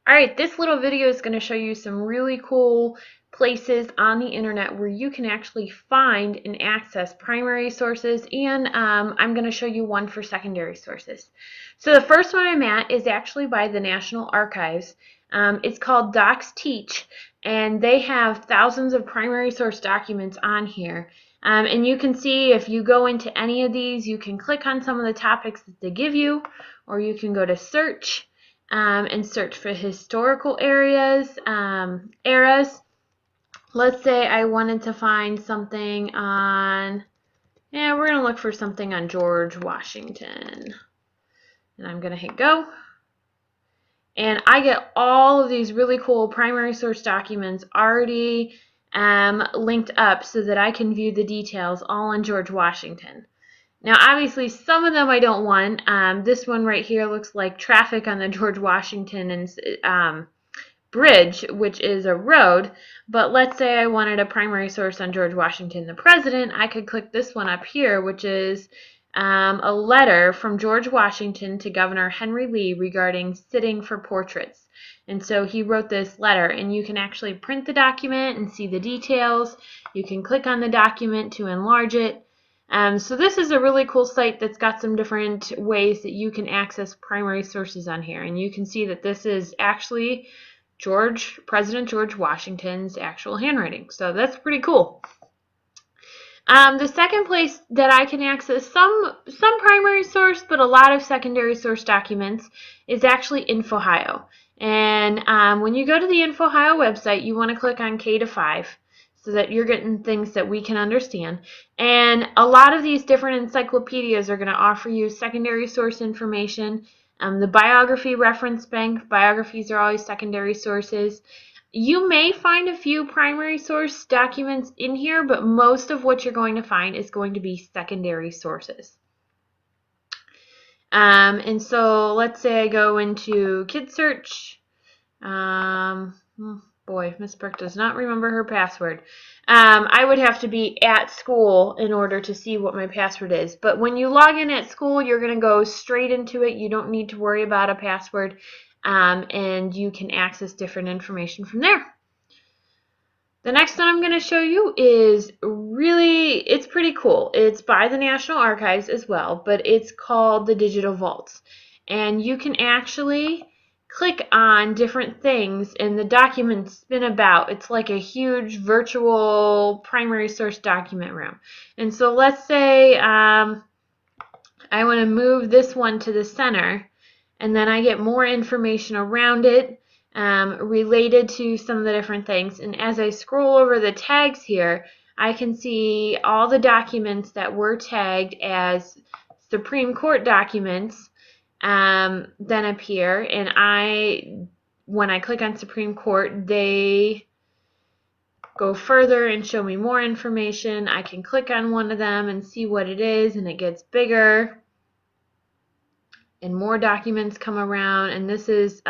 Alright, this little video is going to show you some really cool places on the internet where you can actually find and access primary sources, and I'm going to show you one for secondary sources. So the first one I'm at is actually by the National Archives. It's called DocsTeach, and they have thousands of primary source documents on here. And you can see if you go into any of these, you can click on some of the topics that they give you, or you can go to search. And search for historical eras. Let's say I wanted to find something on, we're going to look for something on George Washington. And I'm going to hit go. And I get all of these really cool primary source documents already linked up so that I can view the details all on George Washington. Now, obviously, some of them I don't want. This one right here looks like traffic on the George Washington Bridge, which is a road. But let's say I wanted a primary source on George Washington, the president. I could click this one up here, which is a letter from George Washington to Governor Henry Lee regarding sitting for portraits. And so he wrote this letter, and you can actually print the document and see the details. You can click on the document to enlarge it. So this is a really cool site that's got some different ways that you can access primary sources on here. And you can see that this is actually President George Washington's actual handwriting. So that's pretty cool. The second place that I can access some primary source, but a lot of secondary source documents, is actually InfoHio. And when you go to the InfoHio website, you want to click on K-5. So that you're getting things that we can understand. And a lot of these different encyclopedias are going to offer you secondary source information. The Biography Reference Bank, biographies are always secondary sources. You may find a few primary source documents in here, but most of what you're going to find is going to be secondary sources. And so let's say I go into KidSearch. Boy, Miss Burke does not remember her password. I would have to be at school in order to see what my password is. But when you log in at school, you're going to go straight into it. You don't need to worry about a password, and you can access different information from there. The next one I'm going to show you is it's pretty cool. It's by the National Archives as well, but it's called the Digital Vaults. And you can actually click on different things and the documents spin about. It's like a huge virtual primary source document room. And so let's say I want to move this one to the center, and then I get more information around it related to some of the different things. And as I scroll over the tags here, I can see all the documents that were tagged as Supreme Court documents then appear, and when I click on Supreme Court, they go further and show me more information. I can click on one of them and see what it is, and it gets bigger, and more documents come around. And this is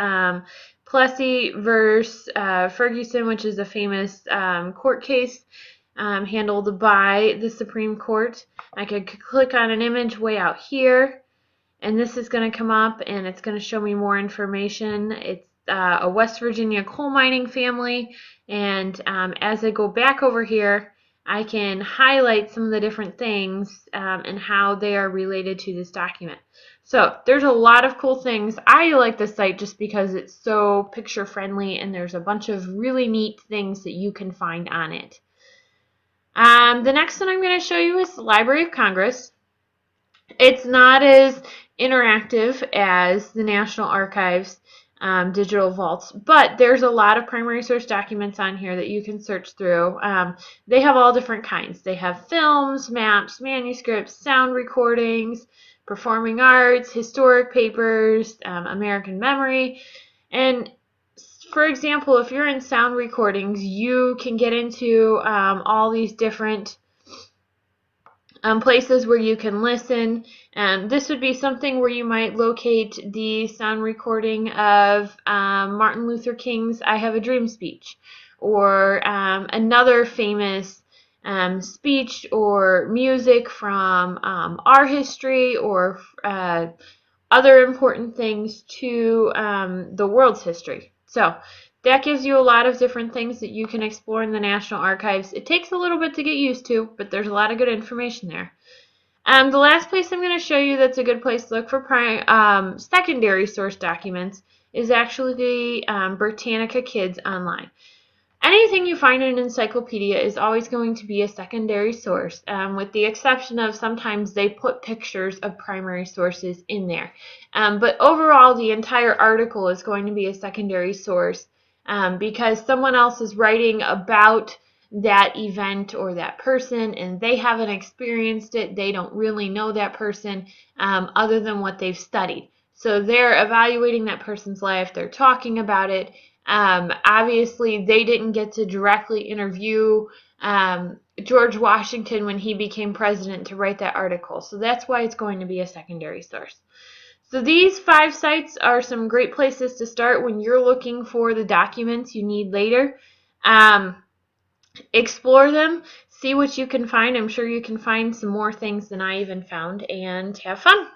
Plessy versus Ferguson, which is a famous court case handled by the Supreme Court. I could click on an image way out here, and this is going to come up, and it's going to show me more information. It's a West Virginia coal mining family, and as I go back over here, I can highlight some of the different things and how they are related to this document. So there's a lot of cool things. I like this site just because it's so picture friendly, and there's a bunch of really neat things that you can find on it. The next one I'm going to show you is the Library of Congress. It's not as interactive as the National Archives digital vaults, but there's a lot of primary source documents on here that you can search through. They have all different kinds. They have films, maps, manuscripts, sound recordings, performing arts, historic papers, American memory. And for example, if you're in sound recordings, you can get into all these different places where you can listen. This would be something where you might locate the sound recording of Martin Luther King's I Have a Dream speech, or another famous speech or music from our history, or other important things to the world's history. So that gives you a lot of different things that you can explore in the National Archives. It takes a little bit to get used to, but there's a lot of good information there. The last place I'm going to show you that's a good place to look for secondary source documents is actually the Britannica Kids Online. Anything you find in an encyclopedia is always going to be a secondary source, with the exception of sometimes they put pictures of primary sources in there. But overall, the entire article is going to be a secondary source because someone else is writing about that event or that person and they haven't experienced it. They don't really know that person other than what they've studied. So they're evaluating that person's life. They're talking about it. Obviously, they didn't get to directly interview George Washington when he became president to write that article. So that's why it's going to be a secondary source. So these 5 sites are some great places to start when you're looking for the documents you need later. Explore them, see what you can find. I'm sure you can find some more things than I even found, and have fun.